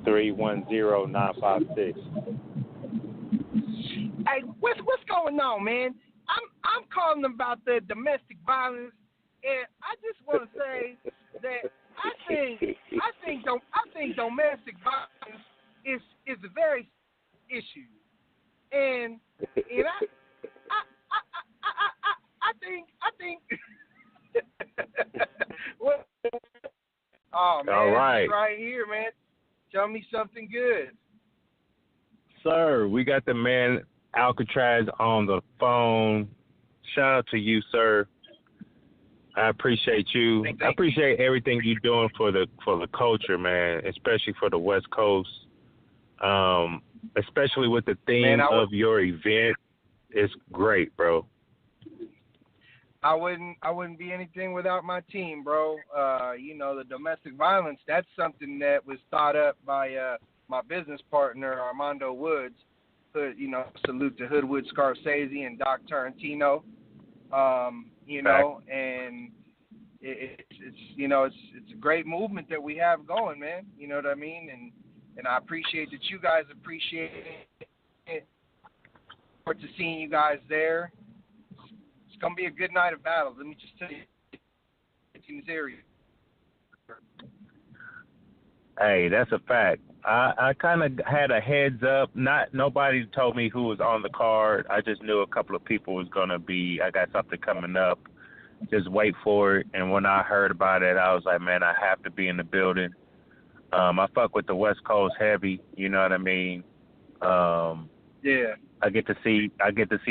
6310956. Hey, what's going on, man? I'm calling about the domestic violence, and I just want to say that I think domestic violence is a very issue, and I think well, oh man, all right, right here, man. Tell me something good, sir. We got the man ALKATRAZ on the phone. Shout out to you, sir. I appreciate you. I appreciate everything you're doing for the culture, man, especially for the West Coast. Especially with the theme of your event. It's great, bro. I wouldn't be anything without my team, bro. The domestic violence, that's something that was thought up by my business partner, Armando Woods. Salute to Hoodwood Scorsese and Doc Tarantino. And it's a great movement that we have going, man. You know what I mean? And I appreciate that you guys appreciate it. Forward to seeing you guys there. It's gonna be a good night of battle. Let me just tell you, in this area. Hey, that's a fact. I kind of had a heads up. Nobody told me who was on the card. I just knew a couple of people was gonna be. I got something coming up. Just wait for it. And when I heard about it, I was like, man, I have to be in the building. I fuck with the West Coast heavy. You know what I mean? Yeah. I get to see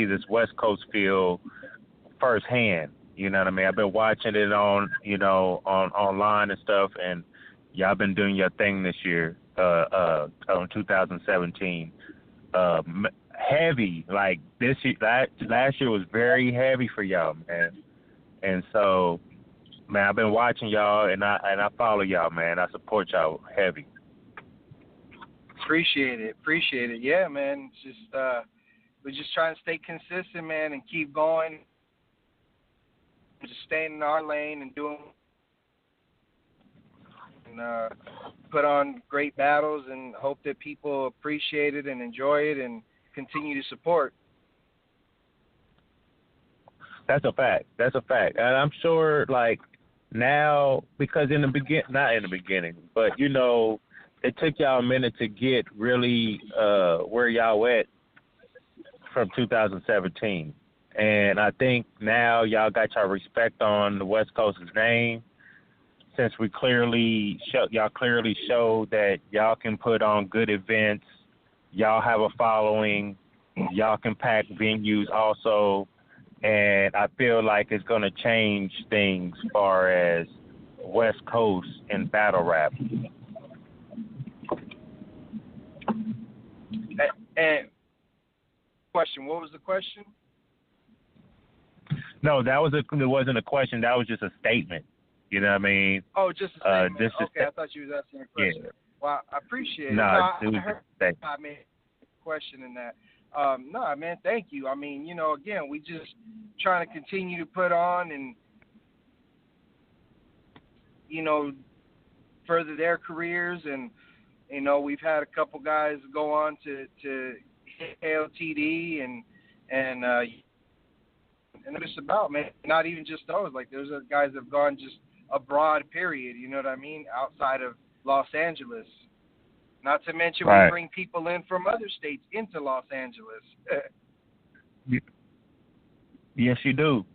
this West Coast feel firsthand. You know what I mean? I've been watching it on online and stuff, and y'all been doing your thing this year, on 2017. Heavy, like this year, last year was very heavy for y'all, man. And so, man, I've been watching y'all, and I follow y'all, man. I support y'all heavy. Appreciate it. Yeah, man. It's just we're just trying to stay consistent, man, and keep going. Just staying in our lane and doing and put on great battles and hope that people appreciate it and enjoy it and continue to support. That's a fact. And I'm sure, like, now, because not in the beginning, but, it took y'all a minute to get really where y'all at from 2017. And I think now y'all got y'all respect on the West Coast's name, since y'all clearly showed that y'all can put on good events, y'all have a following, y'all can pack venues also, and I feel like it's going to change things as far as West Coast and battle rap. And question, what was the question? No, it wasn't a question. That was just a statement. You know what I mean? Oh, just a statement. Okay, I thought you was asking a question. Yeah. Well, I appreciate it. No, I heard a question in that. No, man, thank you. I mean, again, we just trying to continue to put on and, further their careers. And, we've had a couple guys go on to ALTD and it's about, man, not even just those. Like, there's guys that have gone just abroad, period, you know what I mean, outside of Los Angeles. Not to mention we bring people in from other states into Los Angeles. Yes, you do.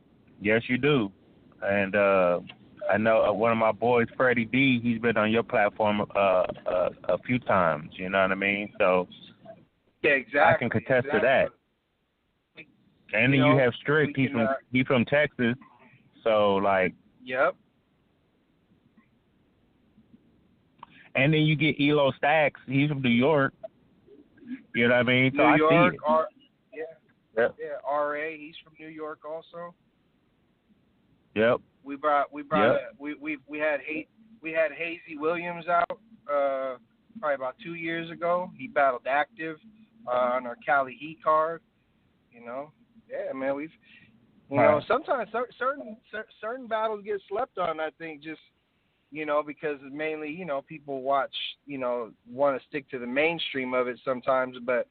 And I know one of my boys, Freddie D, he's been on your platform a few times, you know what I mean? So yeah, exactly. I can contest to that. And then you have Stricc, he's from Texas, so like. Yep. And then you get Elo Stacks, he's from New York. You know what I mean? So New York, I see it. Yeah, RA, he's from New York also. Yep. We had Hazy Williams out probably about 2 years ago. He battled active on our Cali Heat card. Yeah, man, sometimes certain battles get slept on. I think just because mainly, people watch, want to stick to the mainstream of it sometimes, but,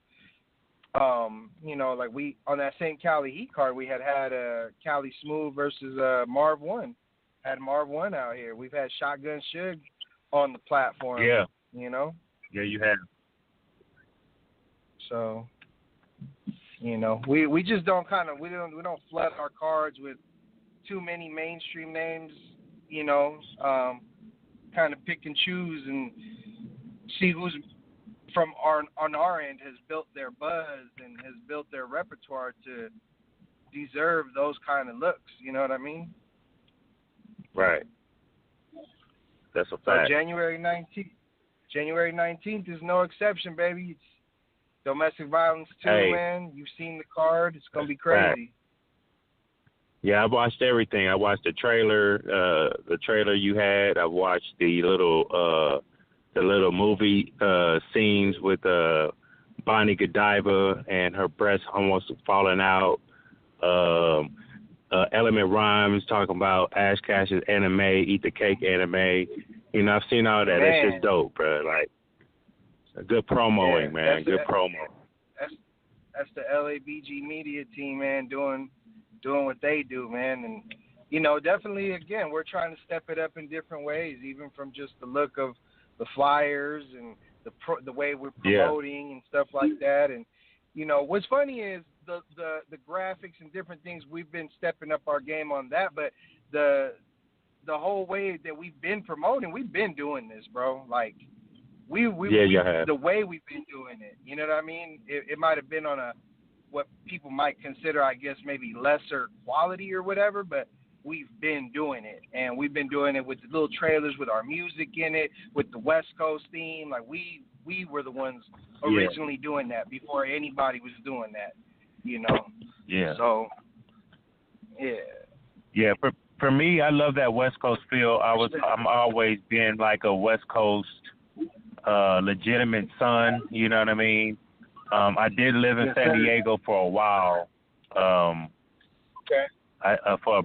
like we, on that same Cali Heat card, we had Cali Smooth versus Marv 1. Had Marv 1 out here. We've had Shotgun Suge on the platform. Yeah. Yeah, you have. So, we just don't we don't flood our cards with too many mainstream names, kind of pick and choose and see who's on our end has built their buzz and has built their repertoire to deserve those kind of looks. You know what I mean? Right. That's a So fact. January 19th is no exception, baby. It's Domestic Violence 2, man. You've seen the card. It's going to be crazy. Right. Yeah, I watched everything. I watched the trailer you had. I watched the little movie scenes with Bonnie Godiva and her breast almost falling out. Element Rhymes talking about Ash Cash's anime, Eat the Cake anime. I've seen all that. Man. That's just dope, bro. Like, good promoing, man. Good promo. That's the LABG media team, man, doing what they do, man. And, definitely, again, we're trying to step it up in different ways, even from just the look of the flyers and the way we're promoting and stuff like that. And, what's funny is the graphics and different things, we've been stepping up our game on that. But the whole way that we've been promoting, we've been doing this, bro. Like, the way we've been doing it, you know what I mean? It might have been on what people might consider, I guess, maybe lesser quality or whatever, but we've been doing it. And we've been doing it with the little trailers, with our music in it, with the West Coast theme. Like, we were the ones originally doing that before anybody was doing that, Yeah. So, yeah. Yeah, for me, I love that West Coast feel. I'm always been like a West Coast legitimate son, you know what I mean? I did live in San Diego for a while. For a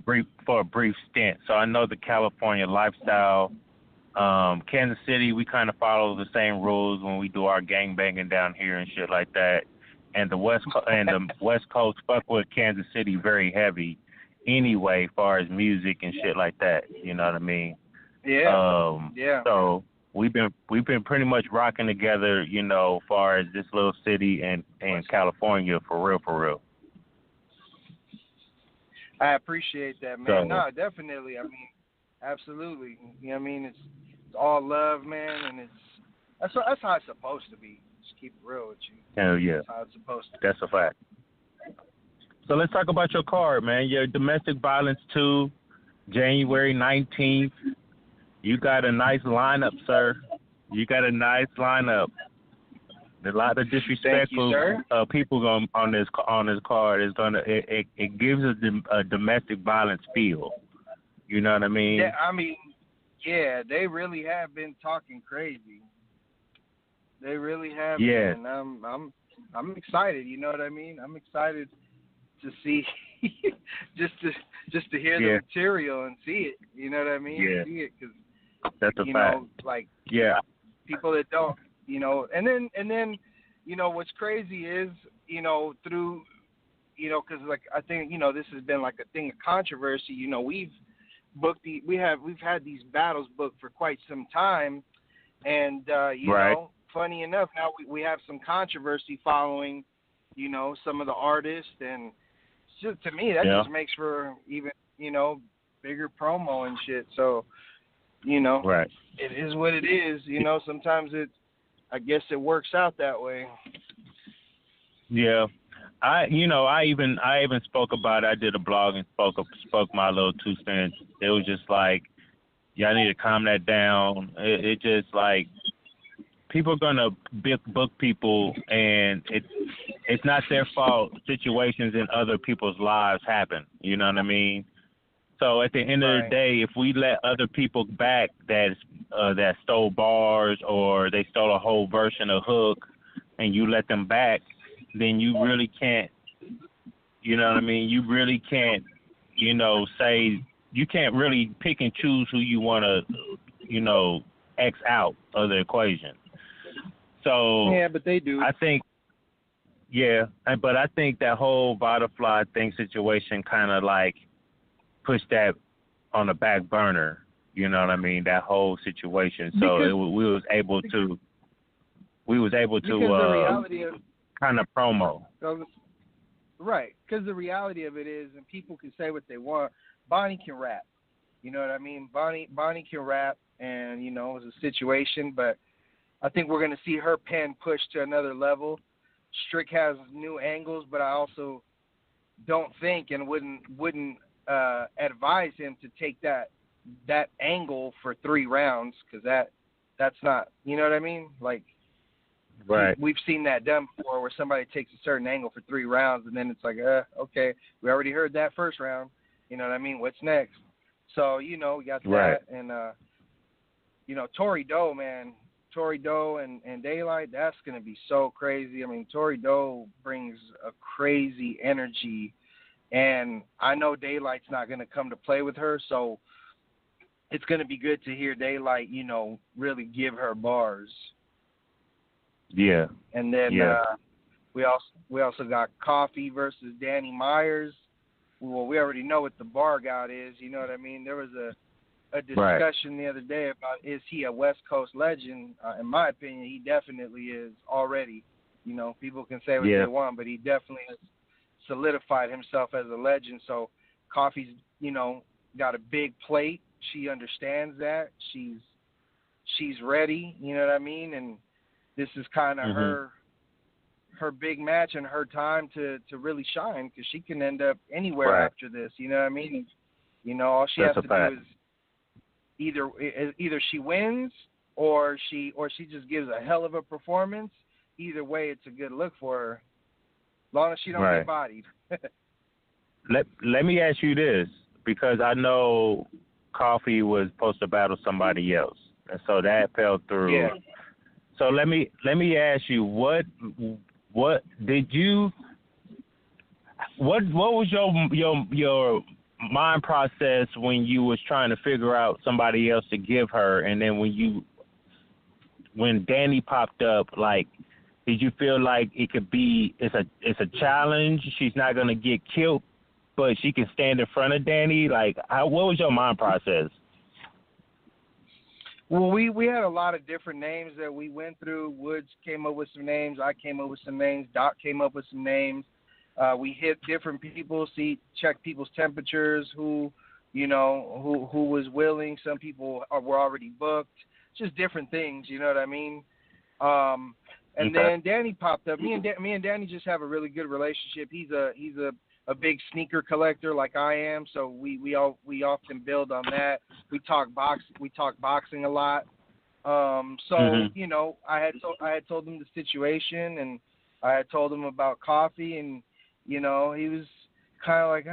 brief stint. So I know the California lifestyle. Kansas City, we kind of follow the same rules when we do our gang banging down here and shit like that. And the West Coast fuck with Kansas City very heavy anyway, as far as music and shit like that. You know what I mean? Yeah. So we've been pretty much rocking together, as far as this little city and California for real. I appreciate that, man. So, no, definitely. I mean, absolutely. You know what I mean? It's all love, man, and that's how it's supposed to be. Just keep it real with you. Hell yeah. That's how it's supposed to be. That's a fact. So let's talk about your card, man. Your Domestic Violence 2, January 19th. You got a nice lineup, sir. You got a nice lineup. A lot of disrespectful people on this card is gonna. It gives a domestic violence feel. You know what I mean? Yeah, I mean, they really have been talking crazy. They really have. Yeah. Been. I'm excited. You know what I mean? I'm excited to see, just to hear the material and see it. You know what I mean? Yeah. See it because that's a fact. Like people that don't. And then, what's crazy is, through, because like I think, this has been like a thing of controversy. We've had these battles booked for quite some time, and you know, funny enough, now we have some controversy following, some of the artists, and just, to me that just makes for even, bigger promo and shit. So, it is what it is. Sometimes I guess it works out that way. Yeah. I even spoke about it. I did a blog and spoke my little 2 cents. It was just like, y'all need to calm that down. It just like, people are gonna book people, and it's not their fault. Situations in other people's lives happen. You know what I mean? So at the end of the day, if we let other people back that stole bars or they stole a whole verse and a hook, and you let them back, then you really can't. You know what I mean? You really can't. Say you can't really pick and choose who you want to X out of the equation. So yeah, but they do. I think, but I think that whole butterfly thing situation kind of like pushed that on the back burner. You know what I mean? That whole situation. So we was able to the reality of kind of promo. Right, because the reality of it is, and people can say what they want, Bonnie can rap. You know what I mean? Bonnie can rap, and it's a situation, but I think we're going to see her pen pushed to another level. Stricc has new angles, but I also don't think and wouldn't advise him to take that angle for 3 rounds, because that's not, you know what I mean? Like, right. We've seen that done before, where somebody takes a certain angle for 3 rounds, and then it's like, okay, we already heard that first round. You know what I mean? What's next? So, we got that. Right. And, Tory Doe, man. Tory Doe and Daylight, that's going to be so crazy. I mean, Tory Doe brings a crazy energy, and I know Daylight's not going to come to play with her, so it's going to be good to hear Daylight, really give her bars. Yeah. And then we also got Coffee versus Danny Myers. Well, we already know what the bar gout is. You know what I mean? There was a discussion the other day about, is he a West Coast legend? In my opinion, he definitely is already. People can say what they want, but he definitely has solidified himself as a legend. So Coffee's, got a big plate. She understands that. She's ready. You know what I mean? And this is kind of her big match and her time to really shine, because she can end up anywhere after this. You know what I mean? All she has to do is either she wins or she just gives a hell of a performance. Either way, it's a good look for her, as long as she don't get bodied. Let me ask you this, because I know Coffee was supposed to battle somebody else, and so that fell through. Yeah. So let me ask you, what did you, what was your mind process when you was trying to figure out somebody else to give her, and then when Danny popped up, like, did you feel like it could be, it's a challenge, she's not gonna get killed, but she can stand in front of Danny? Like, what was your mind process? Well, we had a lot of different names that we went through. Woods came up with some names. I came up with some names. Doc came up with some names. We hit different people, check people's temperatures, who was willing. Some people were already booked. Just different things, you know what I mean? And then Danny popped up. Me and Danny just have a really good relationship. He's a big sneaker collector like I am, so we often build on that. We talk boxing a lot. I had told him the situation, and I had told him about Coffee, and he was kind of like,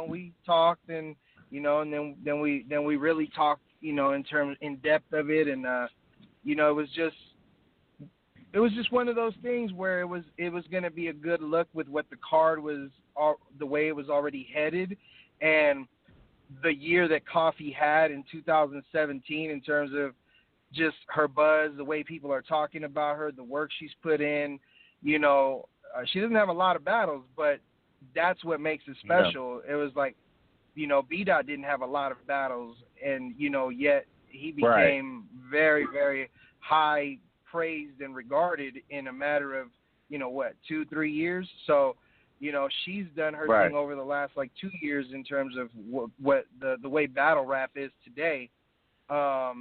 we talked, and and then we really talked, in depth of it, and it was just one of those things where it was going to be a good look with what the card was, the way it was already headed, and the year that Coffee had in 2017 in terms of just her buzz, the way people are talking about her, the work she's put in. She doesn't have a lot of battles, but that's what makes it special. Yeah. It was like, B-Dot didn't have a lot of battles, and, yet he became very, very high praised and regarded in a matter of, 2-3 years. So, she's done her thing over the last 2 years in terms of what the way battle rap is today. My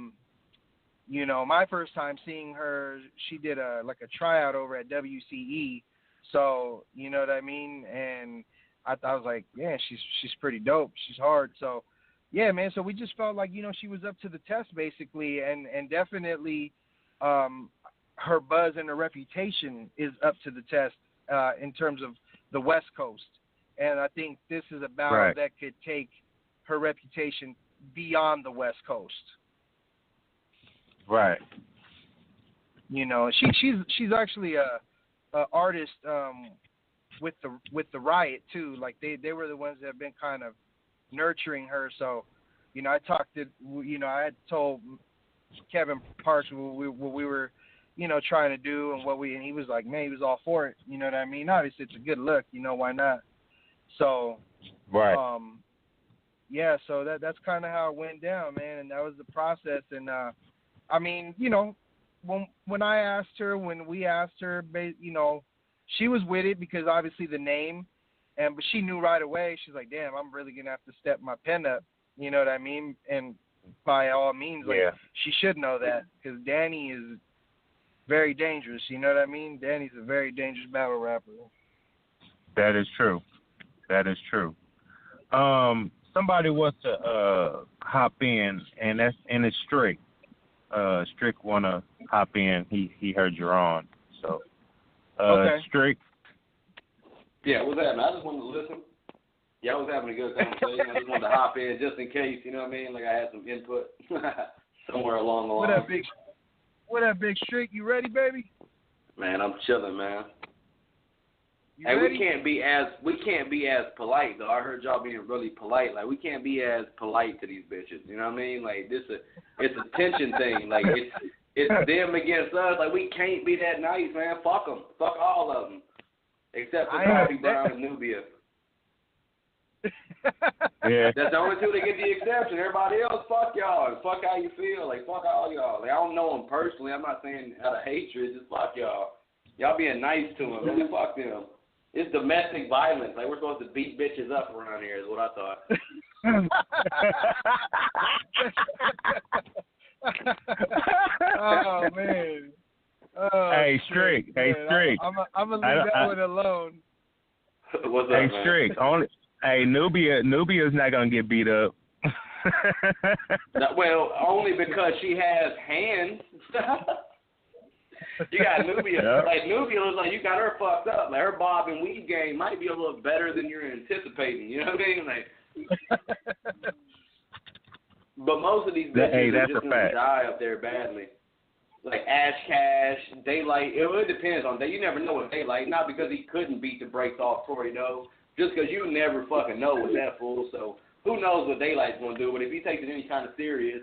first time seeing her, she did a tryout over at WCE. So, you know what I mean? And I was like, yeah, she's pretty dope. She's hard. So, yeah, man. So we just felt like, she was up to the test basically, and definitely her buzz and her reputation is up to the test in terms of the West Coast. And I think this is a battle that could take her reputation beyond the West Coast. Right. She's actually a artist with the Riot too. Like they were the ones that have been kind of nurturing her. So, I talked to, I had told Kevin Parks what we were, trying to do and he was like, man, he was all for it. You know what I mean? Obviously, it's a good look. Why not? So, right. Yeah. So that's kind of how it went down, man. And that was the process. And I mean, when we asked her, she was with it because obviously the name, but she knew right away. She's like, damn, I'm really gonna have to step my pen up. You know what I mean? And by all means, she should know that because Danny is very dangerous. You know what I mean? Danny's a very dangerous battle rapper. That is true. Somebody wants to hop in, and it's Stricc. Stricc wanna hop in. He heard you're on. So, okay. Stricc. Yeah, what's that, man? I just wanted to listen. Yeah, I was having a good conversation. I just wanted to hop in just in case, you know what I mean? Like I had some input somewhere along the line. What up, Big Stricc? You ready, baby? Man, I'm chilling, man. Hey, we can't be as polite though. I heard y'all being really polite. Like we can't be as polite to these bitches. You know what I mean? Like it's a tension thing. Like it's them against us. Like we can't be that nice, man. Fuck them. Fuck all of them, except for Bobby Brown and Nubia. Yeah. That's the only two that get the exception. Everybody else, fuck y'all. And fuck how you feel. Like fuck all y'all. Like I don't know them personally. I'm not saying out of hatred. Just fuck y'all. Y'all being nice to them. Man, fuck them. It's domestic violence. Like, we're supposed to beat bitches up around here is what I thought. Oh, man. Oh, hey, Stricc. Hey, Stricc. I'm going to leave that one alone. What's up, hey, man? Stricc. Nubia's not going to get beat up. Well, only because she has hands. You got Nubia. Yep. Like, Nubia looks like you got her fucked up. Like, her bob and weave game might be a little better than you're anticipating. You know what I mean? Like, but most of these bitches are just going to die up there badly. Like, Ash Cash, Daylight. It depends on that. You never know with Daylight. Not because he couldn't beat the brakes off Tory, no. Just because you never fucking know with that fool. So, who knows what Daylight's going to do. But if he takes it any kind of serious,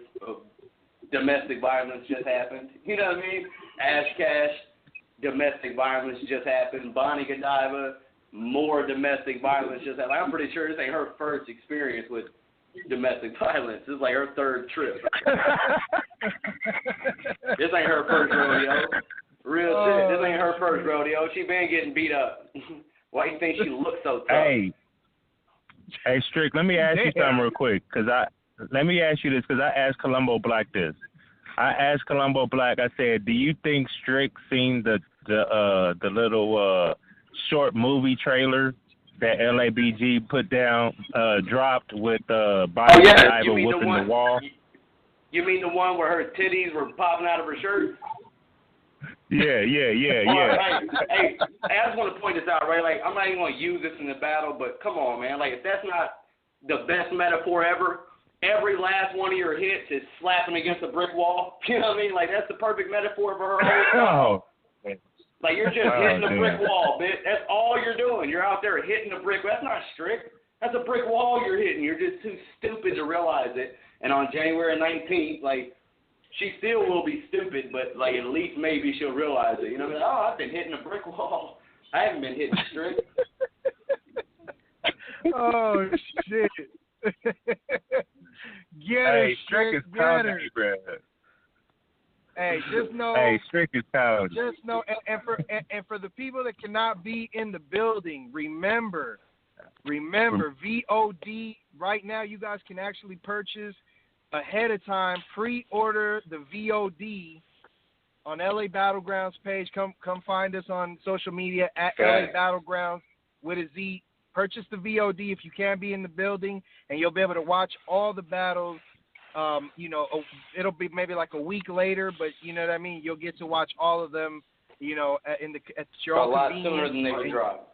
domestic violence just happened. You know what I mean? Ash Cash, domestic violence just happened. Bonnie Godiva, more domestic violence just happened. I'm pretty sure this ain't her first experience with domestic violence. This is like her third trip. This ain't her first rodeo. Real shit. This ain't her first rodeo. She been getting beat up. Why do you think she looks so tough? Hey, Stricc, let me ask you something real quick. Let me ask you this, because I asked Columbo Black this. I asked Columbo Black, I said, do you think Stricc seen the little short movie trailer that LABG put down, dropped with Bonnie Godiva whooping the wall? You mean the one where her titties were popping out of her shirt? Yeah. Hey, I just want to point this out, right? Like, I'm not even going to use this in the battle, but come on, man. Like, if that's not the best metaphor ever, every last one of your hits is slapping against a brick wall. You know what I mean? Like, that's the perfect metaphor for her whole song. Like, you're just hitting a brick wall, bitch. That's all you're doing. You're out there hitting a brick. That's not Stricc. That's a brick wall you're hitting. You're just too stupid to realize it. And on January 19th, like, she still will be stupid, but, like, at least maybe she'll realize it. You know what I mean? Oh, I've been hitting a brick wall. I haven't been hitting Stricc. Oh, shit. Hey, Stricc is pounding you, bro. Hey, just know. Hey, Stricc is pounding. Just know, and for the people that cannot be in the building, remember, VOD. Right now, you guys can actually purchase ahead of time, pre-order the VOD on LA Battlegrounds page. Come find us on social media at LA Battlegrounds with a Z. Purchase the VOD if you can be in the building, and you'll be able to watch all the battles. It'll be maybe like a week later, but you know what I mean. You'll get to watch all of them. At your own convenience. A lot sooner than they would drop.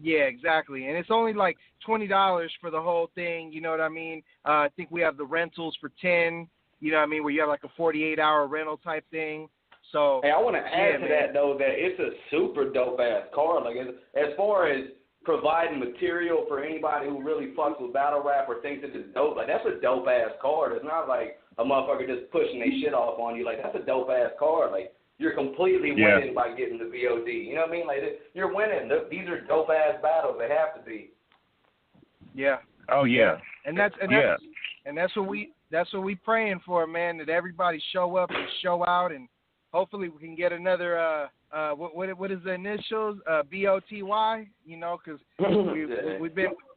Yeah, exactly. And it's only like $20 for the whole thing. You know what I mean? I think we have the rentals for $10. You know what I mean? Where you have like a 48-hour rental type thing. So. Hey, I want to add to that though that it's a super dope ass car. Like as far as providing material for anybody who really fucks with battle rap or thinks it is dope. Like, that's a dope-ass card. It's not like a motherfucker just pushing their shit off on you. Like, that's a dope-ass card. Like, you're completely winning by getting the VOD. You know what I mean? Like, you're winning. These are dope-ass battles. They have to be. Yeah. Oh, yeah. And that's what we praying for, man, that everybody show up and show out, and hopefully we can get another what is the initials? BOTY, you know, because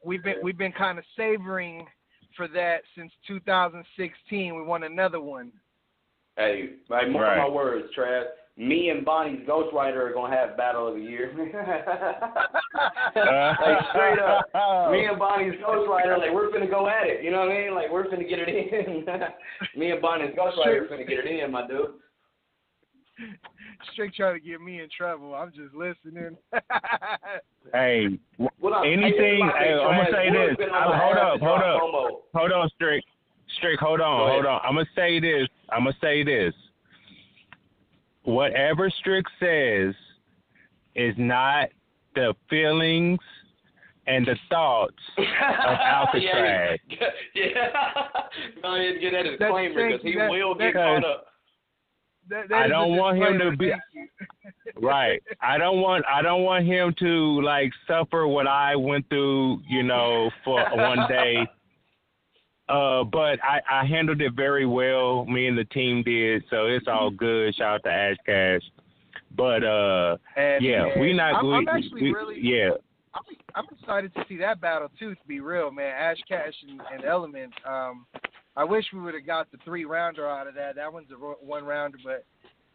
we've been kind of savoring for that since 2016. We want another one. Hey, like, mark my words, Trav. Me and Bonnie's ghostwriter are gonna have battle of the year. Like, straight up, me and Bonnie's ghostwriter, like, we're finna go at it. You know what I mean? Like, we're finna get it in. Me and Bonnie's ghostwriter are finna get it in, my dude. Stricc trying to get me in trouble. I'm just listening. Hey, anything. I'm gonna say this. Hold on, Stricc. Stricc, hold on. I'm gonna say this. Whatever Stricc says is not the feelings and the thoughts of ALKATRAZ. Yeah. Go ahead and get that disclaimer because he will get caught up. I don't want him to be right. I don't want him to like suffer what I went through, you know, for one day. But I handled it very well. Me and the team did, so it's all good. Shout out to Ash Cash. But we not good. I'm excited to see that battle too. To be real, man, Ash Cash and Element. I wish we would have got the 3-rounder out of that. That one's a 1-rounder, but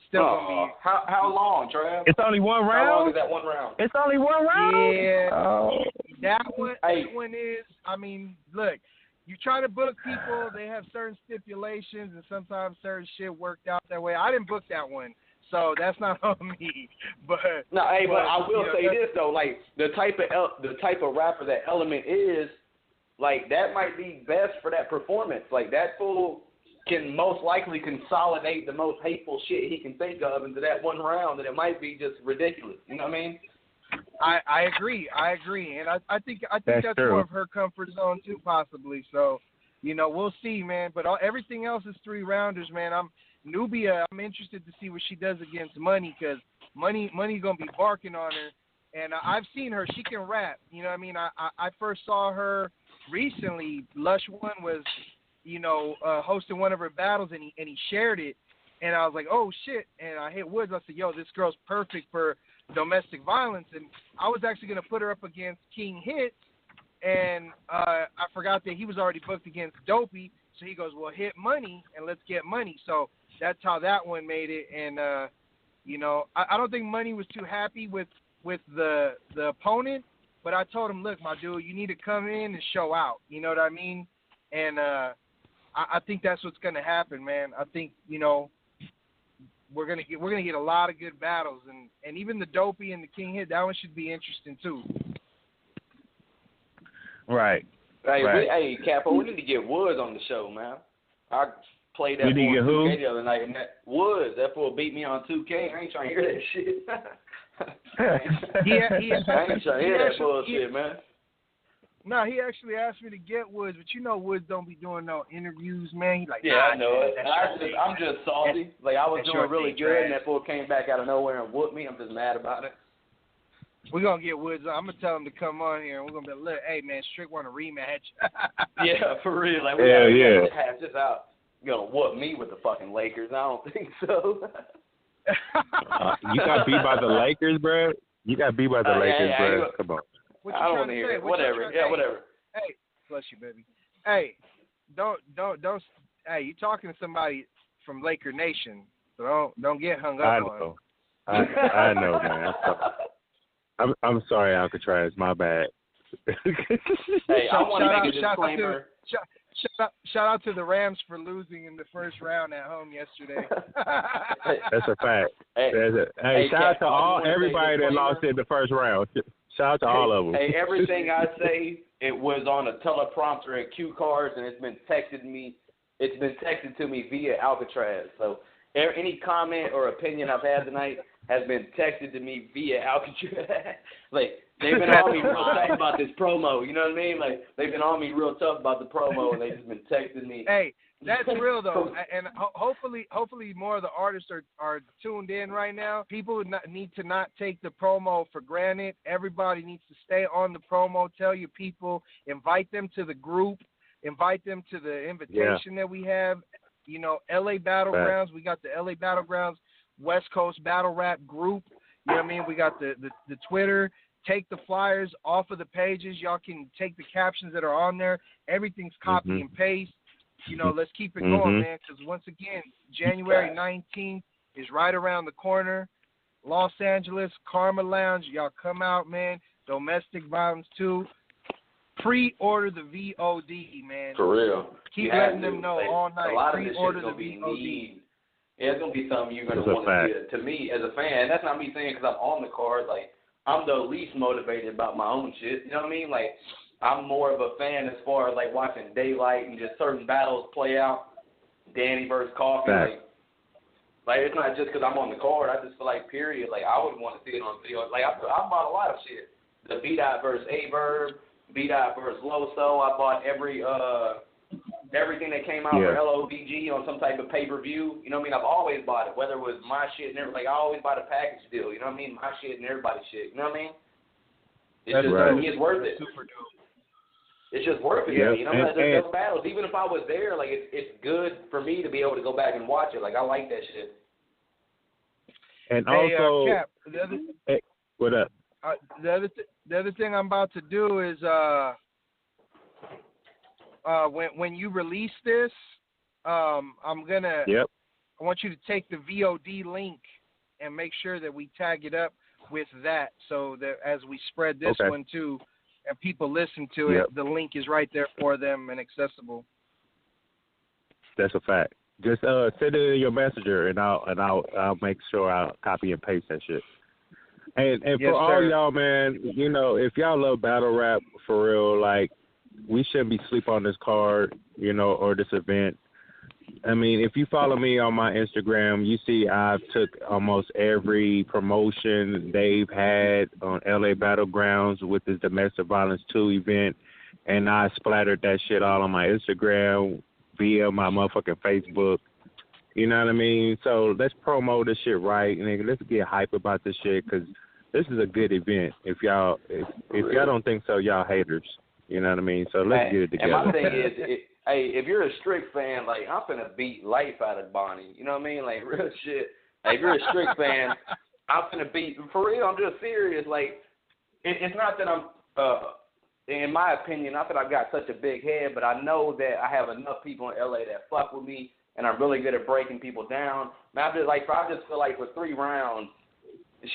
still gonna be. How long, Trav? It's only 1 round. How long is that 1 round? It's only 1 round. Yeah. Oh. That one is. I mean, look. You try to book people, they have certain stipulations, and sometimes certain shit worked out that way. I didn't book that one, so that's not on me. But I will say this though, like the type of rapper that Element is, like that might be best for that performance. Like that fool can most likely consolidate the most hateful shit he can think of into that 1 round, and it might be just ridiculous. You know what I mean? I agree, and I think that's more of her comfort zone too, possibly. So, you know, we'll see, man. But everything else is 3-rounders, man. Nubia. I'm interested to see what she does against Money, because Money gonna be barking on her. And I've seen her; she can rap. You know what I mean? I first saw her recently. Lush One was, you know, hosting one of her battles, and he shared it, and I was like, oh shit! And I hit Woods. I said, yo, this girl's perfect for domestic violence, and I was actually going to put her up against King Hits, and I forgot that he was already booked against Dopey, so he goes, well, hit Money, and let's get Money. So that's how that one made it, and, you know, I don't think Money was too happy with the opponent, but I told him, look, my dude, you need to come in and show out, you know what I mean? And I think that's what's going to happen, man. I think, you know, we're gonna get a lot of good battles, and even the Dopey and the King Hit, that one should be interesting too. Right. Hey, Capo, we need to get Woods on the show, man. I played that fool on 2K the other night, and Woods, that fool beat me on 2K. I ain't trying to hear that shit. I ain't trying to hear that bullshit, man. No, he actually asked me to get Woods, but you know Woods don't be doing no interviews, man. He like, I know it. I'm just salty. Like, I was doing really good, and that fool came back out of nowhere and whooped me. I'm just mad about it. We're going to get Woods on. I'm going to tell him to come on here, and we're going to be like, look, hey, man, Stricc want a rematch. Yeah, for real. Like, we got to hash this out. You're going to whoop me with the fucking Lakers. I don't think so. You got beat by the Lakers, bro? You got beat by the Lakers, bro. Come on. I don't want to hear it. Whatever. Yeah, whatever. Hey, bless you, baby. Hey, don't. Hey, you talking to somebody from Laker Nation, so don't get hung up on. I know, man. I'm sorry, ALKATRAZ. My bad. Hey, I want to make a disclaimer. Shout out to the Rams for losing in the first round at home yesterday. That's a fact. Hey, shout out to everybody that lost in the first round. Shout out to all of them. Hey, everything I say, it was on a teleprompter and cue cards, and it's been texted to me via ALKATRAZ. So any comment or opinion I've had tonight has been texted to me via ALKATRAZ. Like, they've been on me real tough about this promo. You know what I mean? Like, they've been on me real tough about the promo, and they've just been texting me. Hey, that's real though, and hopefully more of the artists are tuned in right now. People need to not take the promo for granted. Everybody needs to stay on the promo. Tell your people, invite them to the group, invite them to the invitation that we have. You know, LA Battlegrounds. We got the LA Battlegrounds West Coast Battle Rap group. You know what I mean? We got the Twitter. Take the flyers off of the pages. Y'all can take the captions that are on there. Everything's copy and paste. You know, let's keep it going, man, because once again, January 19th is right around the corner. Los Angeles, Karma Lounge. Y'all come out, man. Domestic Violence 2. Pre-order the VOD, man. For real. Keep letting them know all night. A lot of Pre-order this the shit's VOD. Yeah, it's going to be something you're going to want to see. To me, as a fan, that's not me saying because I'm on the card. Like, I'm the least motivated about my own shit. You know what I mean? Like, I'm more of a fan as far as, like, watching Daylight and just certain battles play out. Danny versus Coffee. Like, it's not just because I'm on the card. I just feel like, period, like, I would want to see it on video. Like, I bought a lot of shit. The B-Dot versus A-Verb, B-Dot versus Loso. I bought everything that came out for LOVG on some type of pay-per-view. You know what I mean? I've always bought it, whether it was my shit and everything. Like, I always buy the package deal. You know what I mean? My shit and everybody's shit. You know what I mean? It's just, it's worth it. Super dope. It's just worth it. Yeah. You know, those battles, even if I was there, like, it's good for me to be able to go back and watch it. Like, I like that shit. And also, Cap, what up? The other thing I'm about to do is when you release this, I'm gonna. Yep. I want you to take the VOD link and make sure that we tag it up with that, so that as we spread this one too, and people listen to it, the link is right there for them and accessible. That's a fact. Just send it in your messenger, and I'll make sure I'll copy and paste that shit. And for all y'all, man, you know, if y'all love battle rap for real, like, we shouldn't be sleep on this card, you know, or this event. I mean, if you follow me on my Instagram, you see I've took almost every promotion they've had on LA Battlegrounds with this Domestic Violence 2 event, and I splattered that shit all on my Instagram via my motherfucking Facebook. You know what I mean? So let's promote this shit right, and let's get hype about this shit, because this is a good event. If y'all don't think so, y'all haters. You know what I mean? So let's get it together. And my thing is, if you're a Stricc fan, like, I'm finna beat life out of Bonnie. You know what I mean? Like, real shit. Like, if you're a Stricc fan, I'm finna beat, for real, I'm just serious. Like, it's not that I'm, in my opinion, not that I've got such a big head, but I know that I have enough people in LA that fuck with me, and I'm really good at breaking people down. I just feel like for 3 rounds,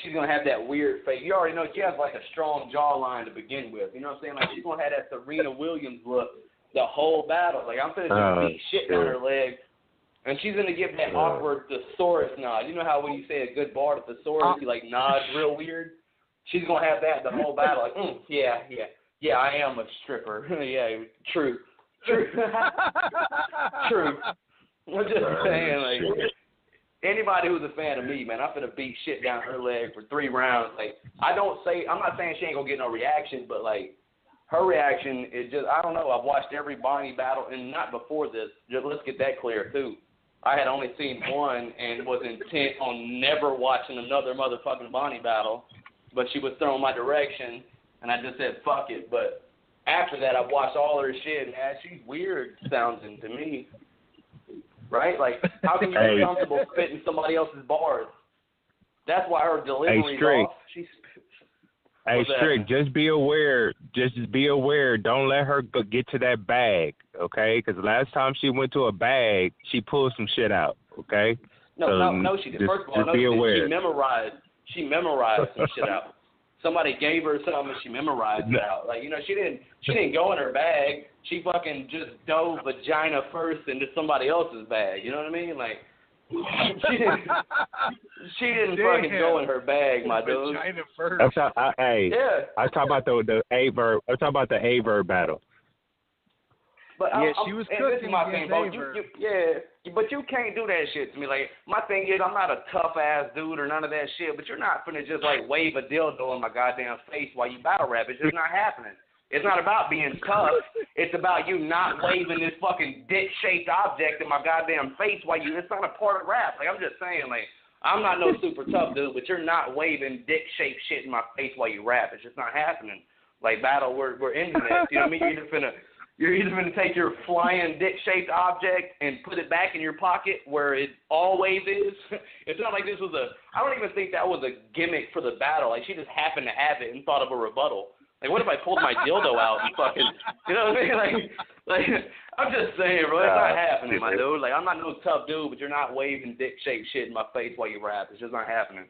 she's going to have that weird face. You already know she has, like, a strong jawline to begin with. You know what I'm saying? Like, she's going to have that Serena Williams look the whole battle. Like, I'm going to just beat shit down her leg, and she's going to give that awkward thesaurus nod. You know how when you say a good bar to thesaurus, you, like, nods real weird? She's going to have that the whole battle. Like, yeah, I am a stripper. Yeah, true. True. I'm just saying, like, anybody who's a fan of me, man, I'm finna beat shit down her leg for 3 rounds. Like, I'm not saying she ain't gonna get no reaction, but, like, her reaction is just, I don't know. I've watched every Bonnie battle, and not before this. Just let's get that clear too. I had only seen one and was intent on never watching another motherfucking Bonnie battle, but she was throwing my direction, and I just said fuck it. But after that, I watched all her shit, man. She's weird sounding to me. Right? Like, how can you be comfortable spitting somebody else's bars? That's why her delivery's off. Stricc, just be aware. Just be aware. Don't let her get to that bag, okay? Because last time she went to a bag, she pulled some shit out, okay? No, she did. First of all, she memorized some shit out. Somebody gave her something and she memorized it out. Like, you know, she didn't go in her bag. She fucking just dove vagina first into somebody else's bag. You know what I mean? Like, she didn't fucking go in her bag, my dude. Vagina first. I talk about the A-Verb. I'm talking about the A-Verb battle. But she was cooking. This is my thing, bro. But you can't do that shit to me. Like, my thing is, I'm not a tough ass dude or none of that shit. But you're not finna just like wave a dildo in my goddamn face while you battle rap. It's just not happening. It's not about being tough. It's about you not waving this fucking dick-shaped object in my goddamn face while you. It's not a part of rap. Like, I'm just saying, like, I'm not no super tough dude, but you're not waving dick-shaped shit in my face while you rap. It's just not happening. Like, battle, we're ending this. You know what I mean? You're either gonna take your flying dick-shaped object and put it back in your pocket where it always is. It's not like this was I don't even think that was a gimmick for the battle. Like, she just happened to have it and thought of a rebuttal. Like, what if I pulled my dildo out and fucking, you know what I mean? Like I'm just saying, bro, it's not happening, my dude. Like, I'm not no tough dude, but you're not waving dick-shaped shit in my face while you rap. It's just not happening.